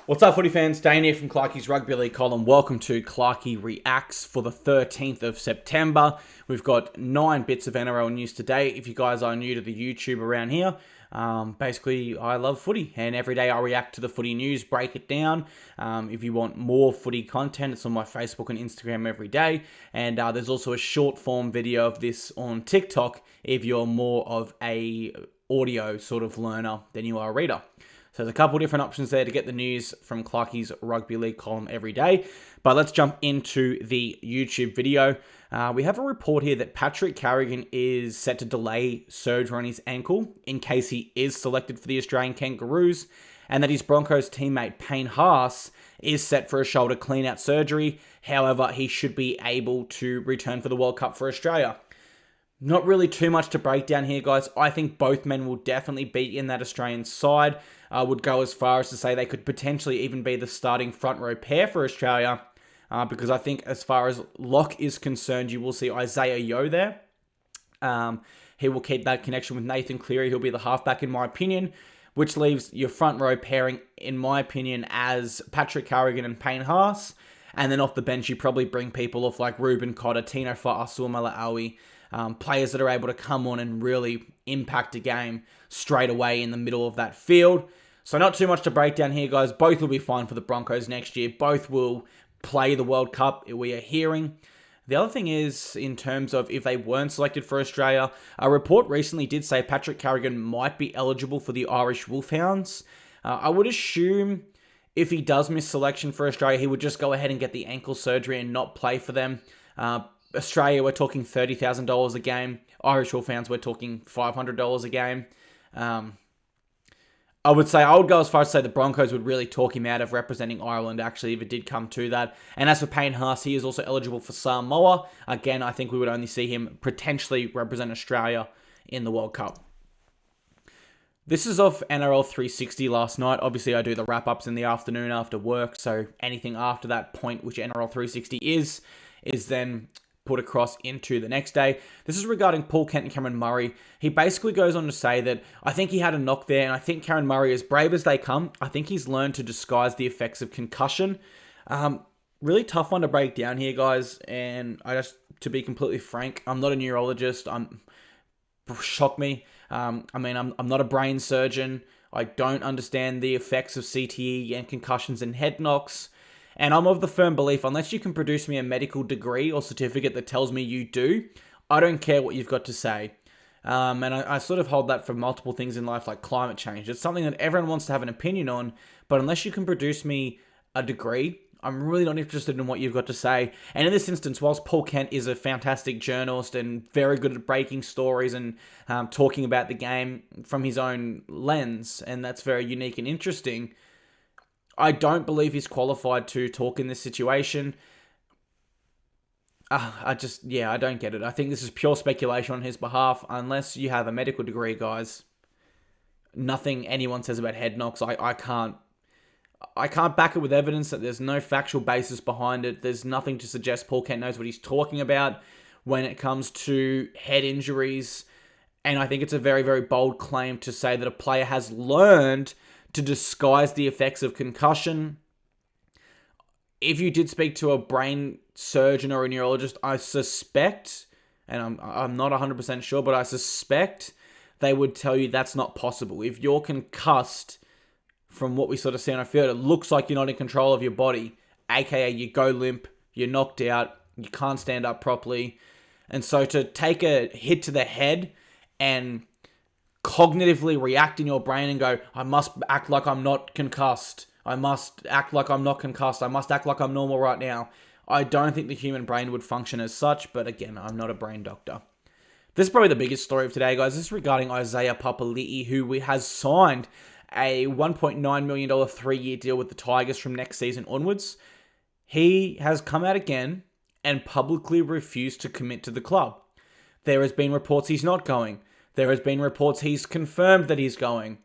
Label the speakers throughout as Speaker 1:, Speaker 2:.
Speaker 1: What's up, footy fans? Dane here from Clarkey's Rugby League column. Welcome to Clarkey Reacts for the 13th of September. We've got 9 bits of NRL news today. If you guys are new to the YouTube around here, basically I love footy and every day I react to the footy news, break it down. If you want more footy content, it's on my Facebook and Instagram every day. And there's also a short form video of this on TikTok if you're more of a audio sort of learner than you are a reader. So there's a couple different options there to get the news from Clarkey's Rugby League column every day. But let's jump into the YouTube video. We have a report here that Patrick Carrigan is set to delay surgery on his ankle in case he is selected for the Australian Kangaroos, and that his Broncos teammate Payne Haas is set for a shoulder clean-out surgery. However, he should be able to return for the World Cup for Australia. Not really too much to break down here, guys. I think both men will definitely be in that Australian side. I would go as far as to say they could potentially even be the starting front row pair for Australia, because I think as far as lock is concerned, you will see Isaiah Yeo there. He will keep that connection with Nathan Cleary. He'll be the halfback in my opinion, which leaves your front row pairing, in my opinion, as Patrick Carrigan and Payne Haas. And then off the bench, you probably bring people off like Ruben Cotter, Tino Fa'asuamaleaui, players that are able to come on and really impact a game straight away in the middle of that field. So not too much to break down here, guys. Both will be fine for the Broncos next year. Both will play the World Cup, we are hearing. The other thing is, in terms of if they weren't selected for Australia, a report recently did say Patrick Carrigan might be eligible for the Irish Wolfhounds. I would assume if he does miss selection for Australia, he would just go ahead and get the ankle surgery and not play for them. Australia, we're talking $30,000 a game. Irish Wolfhounds, we're talking $500 a game. I would go as far as to say the Broncos would really talk him out of representing Ireland, actually, if it did come to that. And as for Payne Haas, he is also eligible for Samoa. Again, I think we would only see him potentially represent Australia in the World Cup. This is off NRL 360 last night. Obviously, I do the wrap-ups in the afternoon after work, so anything after that point, which NRL 360 is then put across into the next day. This is regarding Paul Kent and Cameron Murray. He basically goes on to say that I think he had a knock there, and I think Cameron Murray, as brave as they come, I think he's learned to disguise the effects of concussion. Really tough one to break down here, guys, and to be completely frank, I'm not a neurologist. Shock me. I'm not a brain surgeon. I don't understand the effects of CTE and concussions and head knocks. And I'm of the firm belief, unless you can produce me a medical degree or certificate that tells me you do, I don't care what you've got to say. And I sort of hold that for multiple things in life, like climate change. It's something that everyone wants to have an opinion on, but unless you can produce me a degree, I'm really not interested in what you've got to say. And in this instance, whilst Paul Kent is a fantastic journalist and very good at breaking stories and talking about the game from his own lens, and that's very unique and interesting, I don't believe he's qualified to talk in this situation. I don't get it. I think this is pure speculation on his behalf. Unless you have a medical degree, guys, nothing anyone says about head knocks, I can't back it with evidence. That there's no factual basis behind it. There's nothing to suggest Paul Kent knows what he's talking about when it comes to head injuries. And I think it's a very, very bold claim to say that a player has learned to disguise the effects of concussion. If you did speak to a brain surgeon or a neurologist, I suspect, and I'm not 100% sure, but I suspect they would tell you that's not possible. If you're concussed, from what we sort of see on a field, it looks like you're not in control of your body, aka you go limp, you're knocked out, you can't stand up properly. And so to take a hit to the head and cognitively react in your brain and go, I must act like I'm not concussed. I must act like I'm not concussed. I must act like I'm normal right now. I don't think the human brain would function as such, but again, I'm not a brain doctor. This is probably the biggest story of today, guys. This is regarding Isaiah Papali'i, who has signed a $1.9 million 3-year deal with the Tigers from next season onwards. He has come out again and publicly refused to commit to the club. There has been reports he's not going. There has been reports he's confirmed that he's going.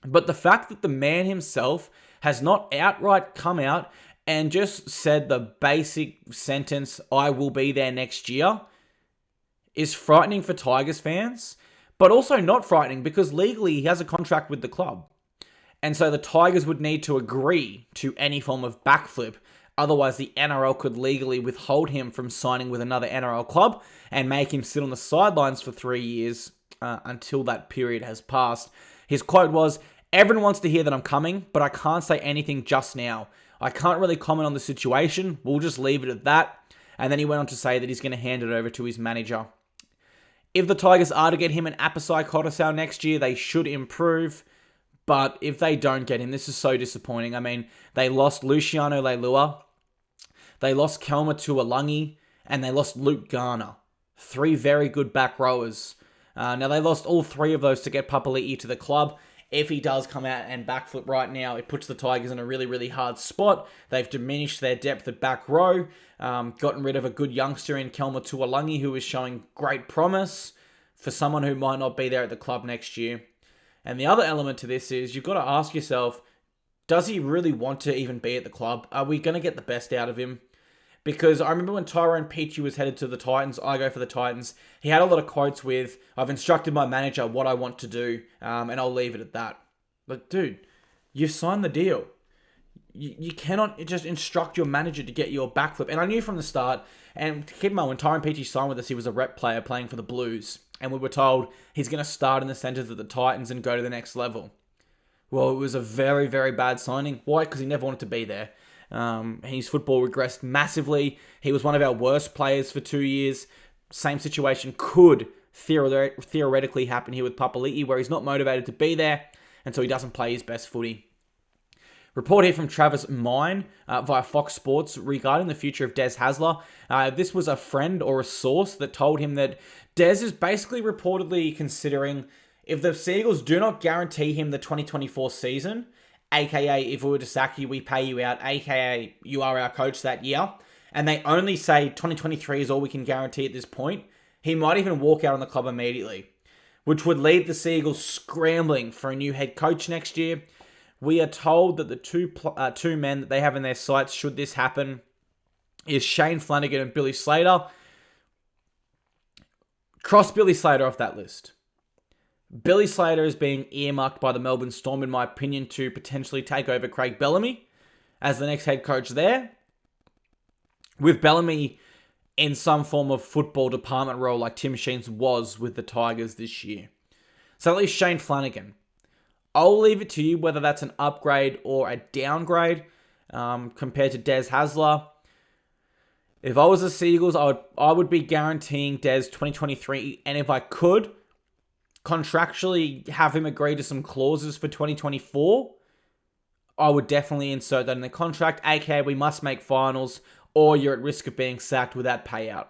Speaker 1: But the fact that the man himself has not outright come out and just said the basic sentence, I will be there next year, is frightening for Tigers fans, but also not frightening because legally he has a contract with the club. And so the Tigers would need to agree to any form of backflip. Otherwise, the NRL could legally withhold him from signing with another NRL club and make him sit on the sidelines for 3 years until that period has passed. His quote was, "Everyone wants to hear that I'm coming, but I can't say anything just now. I can't really comment on the situation. We'll just leave it at that." And then he went on to say that he's going to hand it over to his manager. If the Tigers are to get him an Papalii Kotosau next year, they should improve. But if they don't get him, this is so disappointing. I mean, they lost Luciano Leilua, they lost Kelma Tuolangi, and they lost Luke Garner. 3 very good back rowers. Now, they lost all 3 of those to get Papali'i to the club. If he does come out and backflip right now, it puts the Tigers in a really, really hard spot. They've diminished their depth at back row, gotten rid of a good youngster in Kelma Tuolangi, who is showing great promise for someone who might not be there at the club next year. And the other element to this is you've got to ask yourself, does he really want to even be at the club? Are we going to get the best out of him? Because I remember when Tyrone Peachey was headed to the Titans, I go for the Titans, he had a lot of quotes with, "I've instructed my manager what I want to do, and I'll leave it at that." But dude, you've signed the deal. You cannot just instruct your manager to get you a backflip. And I knew from the start, and keep in mind, when Tyrone Peachey signed with us, he was a rep player playing for the Blues. And we were told he's going to start in the centres of the Titans and go to the next level. Well, it was a very, very bad signing. Why? Because he never wanted to be there. His football regressed massively. He was one of our worst players for 2 years. Same situation could theoretically happen here with Papali'i, where he's not motivated to be there, and so he doesn't play his best footy. Report here from Travis Mine via Fox Sports regarding the future of Des Hasler. This was a friend or a source that told him that Des is basically reportedly considering, if the Seagulls do not guarantee him the 2024 season, aka if we were to sack you, we pay you out, aka you are our coach that year, and they only say 2023 is all we can guarantee at this point, he might even walk out on the club immediately, which would leave the Seagulls scrambling for a new head coach next year. We are told that the two men that they have in their sights should this happen is Shane Flanagan and Billy Slater. Cross Billy Slater off that list. Billy Slater is being earmarked by the Melbourne Storm, in my opinion, to potentially take over Craig Bellamy as the next head coach there, with Bellamy in some form of football department role like Tim Sheens was with the Tigers this year. So at least Shane Flanagan. I'll leave it to you whether that's an upgrade or a downgrade compared to Des Hasler. If I was the Seagulls, I would be guaranteeing Des 2023, and if I could contractually have him agree to some clauses for 2024, I would definitely insert that in the contract, aka we must make finals or you're at risk of being sacked without payout.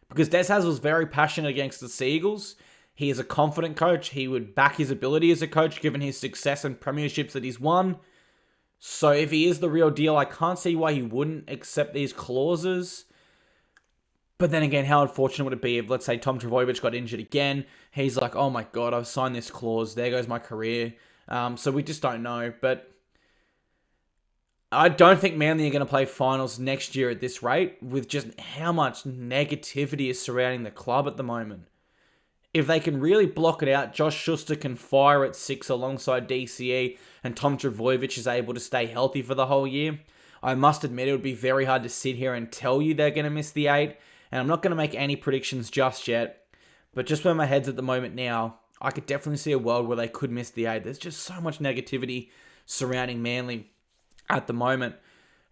Speaker 1: Because Des Hasler was very passionate against the Seagulls. He is a confident coach. He would back his ability as a coach given his success and premierships that he's won. So if he is the real deal, I can't see why he wouldn't accept these clauses. But then again, how unfortunate would it be if, let's say, Tom Trbojevic got injured again? He's like, oh my God, I've signed this clause. There goes my career. So we just don't know. But I don't think Manly are going to play finals next year at this rate with just how much negativity is surrounding the club at the moment. If they can really block it out, Josh Schuster can fire at 6 alongside DCE, and Tom Trbojevic is able to stay healthy for the whole year. I must admit it would be very hard to sit here and tell you they're going to miss the 8, and I'm not going to make any predictions just yet, but just where my head's at the moment now, I could definitely see a world where they could miss the 8. There's just so much negativity surrounding Manly at the moment.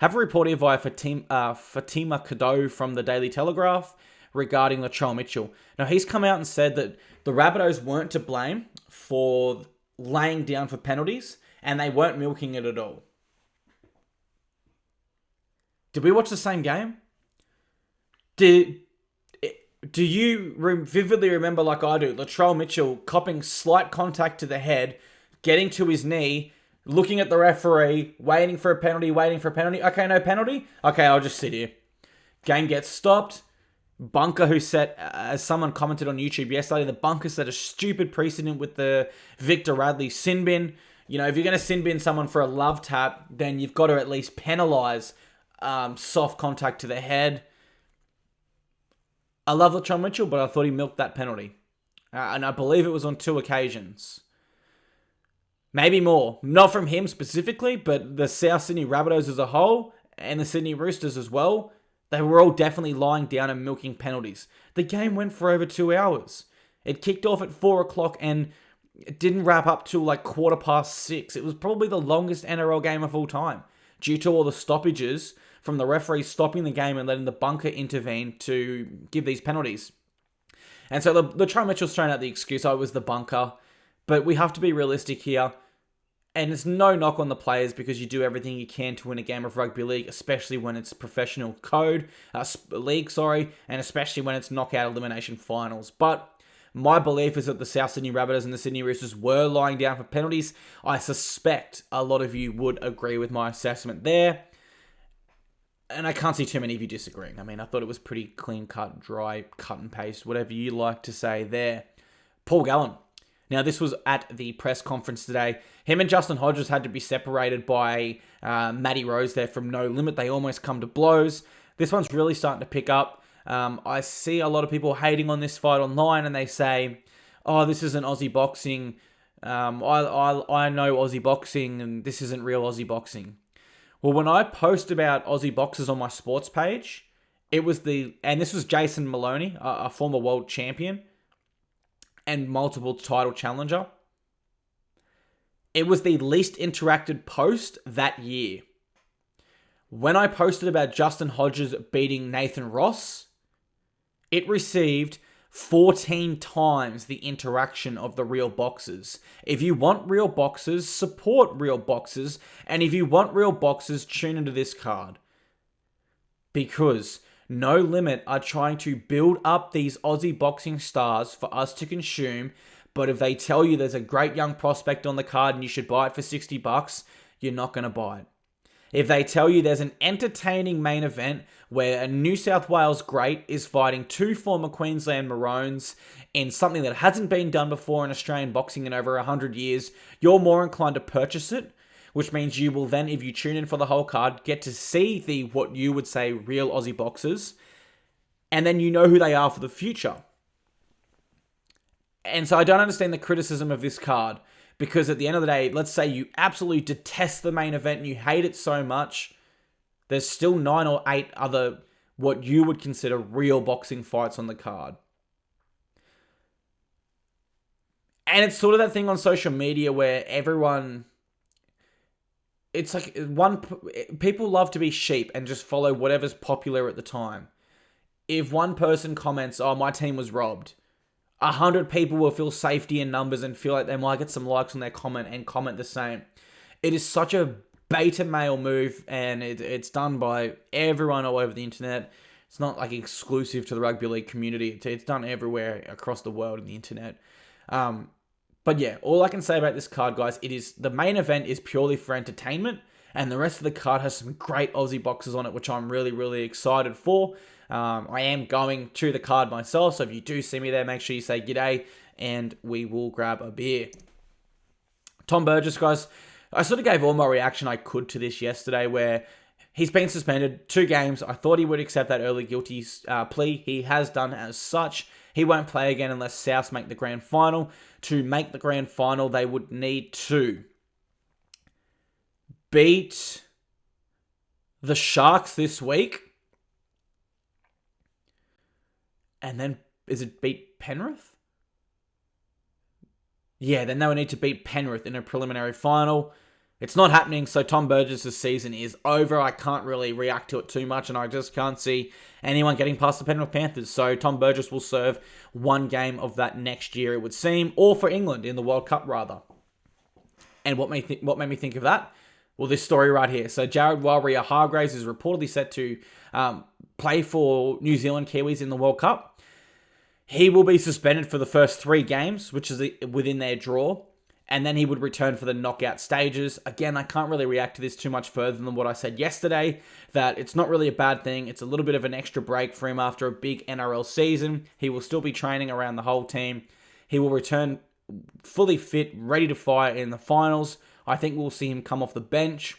Speaker 1: Have a report here via Fatima Cadeau from the Daily Telegraph regarding Latrell Mitchell. Now, he's come out and said that the Rabbitohs weren't to blame for laying down for penalties, and they weren't milking it at all. Did we watch the same game? Do you vividly remember, like I do, Latrell Mitchell copping slight contact to the head, getting to his knee, looking at the referee, waiting for a penalty? Okay, no penalty? Okay, I'll just sit here. Game gets stopped. Bunker, who set, as someone commented on YouTube yesterday, the Bunker set a stupid precedent with the Victor Radley sin bin. You know, if you're going to sin bin someone for a love tap, then you've got to at least penalise soft contact to the head. I love Latrell Mitchell, but I thought he milked that penalty. And I believe it was on 2 occasions. Maybe more. Not from him specifically, but the South Sydney Rabbitohs as a whole and the Sydney Roosters as well, they were all definitely lying down and milking penalties. The game went for over 2 hours. It kicked off at 4 o'clock and it didn't wrap up till like 6:15. It was probably the longest NRL game of all time due to all the stoppages from the referees stopping the game and letting the bunker intervene to give these penalties. And so Latrell Mitchell's thrown out the excuse, oh, it was the bunker. But we have to be realistic here. And it's no knock on the players because you do everything you can to win a game of rugby league, especially when it's professional league, and especially when it's knockout elimination finals. But my belief is that the South Sydney Rabbitohs and the Sydney Roosters were lying down for penalties. I suspect a lot of you would agree with my assessment there. And I can't see too many of you disagreeing. I mean, I thought it was pretty clean cut, dry, cut and paste, whatever you like to say there. Paul Gallen. Now, this was at the press conference today. Him and Justin Hodges had to be separated by Matty Rose there from No Limit. They almost come to blows. This one's really starting to pick up. I see a lot of people hating on this fight online, and they say, oh, this isn't Aussie boxing. I know Aussie boxing, and this isn't real Aussie boxing. Well, when I post about Aussie boxers on my sports page, and this was Jason Maloney, a former world champion and multiple title challenger. It was the least interacted post that year. When I posted about Justin Hodges beating Nathan Ross, it received 14 times the interaction of the real boxers. If you want real boxers, support real boxers. And if you want real boxers, tune into this card. Because No Limit are trying to build up these Aussie boxing stars for us to consume. But if they tell you there's a great young prospect on the card and you should buy it for $60, you're not going to buy it. If they tell you there's an entertaining main event where a New South Wales great is fighting two former Queensland Maroons in something that hasn't been done before in Australian boxing in over 100 years, you're more inclined to purchase it, which means you will then, if you tune in for the whole card, get to see the, what you would say, real Aussie boxers, and then you know who they are for the future. And so I don't understand the criticism of this card. Because at the end of the day, let's say you absolutely detest the main event and you hate it so much, there's still 9 or 8 other what you would consider real boxing fights on the card. And it's sort of that thing on social media where everyone, it's like people love to be sheep and just follow whatever's popular at the time. If one person comments, oh, my team was robbed, 100 people will feel safety in numbers and feel like they might get some likes on their comment and comment the same. It is such a beta male move, and it's done by everyone all over the internet. It's not like exclusive to the rugby league community. It's done everywhere across the world in the internet. But yeah, all I can say about this card, guys, the main event is purely for entertainment, and the rest of the card has some great Aussie boxers on it, which I'm really, really excited for. I am going to the card myself, so if you do see me there, make sure you say g'day, and we will grab a beer. Tom Burgess, guys, I sort of gave all my reaction I could to this yesterday, where he's been suspended 2 games. I thought he would accept that early guilty plea. He has done as such. He won't play again unless Souths make the grand final. To make the grand final, they would need to beat the Sharks this week. And then, is it beat Penrith? Yeah, then they would need to beat Penrith in a preliminary final. It's not happening, so Tom Burgess' season is over. I can't really react to it too much, and I just can't see anyone getting past the Penrith Panthers. So Tom Burgess will serve 1 game of that next year, it would seem, or for England in the World Cup, rather. And what made me think of that? Well, this story right here. So Jared Waerea-Hargreaves is reportedly set to play for New Zealand Kiwis in the World Cup. He will be suspended for the first 3 games, which is within their draw. And then he would return for the knockout stages. Again, I can't really react to this too much further than what I said yesterday, that it's not really a bad thing. It's a little bit of an extra break for him after a big NRL season. He will still be training around the whole team. He will return fully fit, ready to fight in the finals. I think we'll see him come off the bench.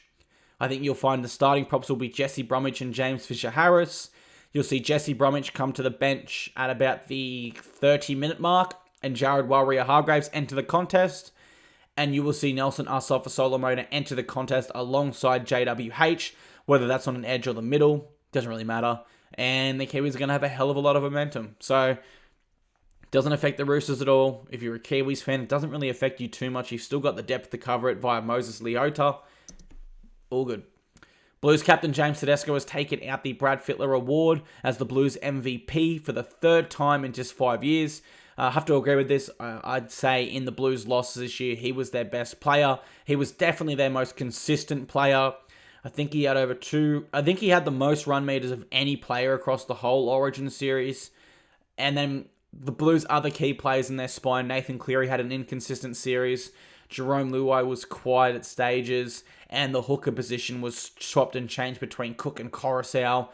Speaker 1: I think you'll find the starting props will be Jesse Bromwich and James Fisher-Harris. You'll see Jesse Bromwich come to the bench at about the 30-minute mark and Jared Waerea-Hargreaves enter the contest. and you will see Nelson Asafa Solomona enter the contest alongside JWH, whether that's on an edge or the middle, doesn't really matter. And the Kiwis are going to have a hell of a lot of momentum. So, doesn't affect the Roosters at all. If you're a Kiwis fan, it doesn't really affect you too much. You've still got the depth to cover it via Moses Leota. All good. Blues captain James Tedesco has taken out the Brad Fitler Award as the Blues MVP for the third time in just 5 years. I have to agree with this. I'd say in the Blues losses this year, he was their best player. He was definitely their most consistent player. I think he had the most run meters of any player across the whole Origin series. And then the Blues' other key players in their spine, Nathan Cleary had an inconsistent series. Jerome Luai was quiet at stages. And the hooker position was swapped and changed between Cook and Coruscant.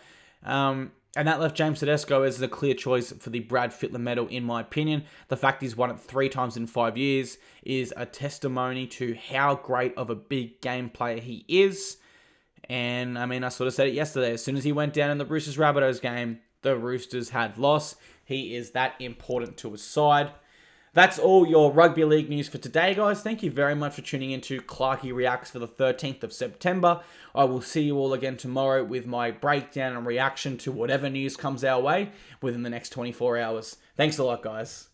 Speaker 1: And that left James Tedesco as the clear choice for the Brad Fitler medal, in my opinion. The fact he's won it 3 times in 5 years is a testimony to how great of a big game player he is. And, I sort of said it yesterday. As soon as he went down in the Roosters-Rabbitohs game, the Roosters had lost. He is that important to his side. That's all your rugby league news for today, guys. Thank you very much for tuning in to Clarkey Reacts for the 13th of September. I will see you all again tomorrow with my breakdown and reaction to whatever news comes our way within the next 24 hours. Thanks a lot, guys.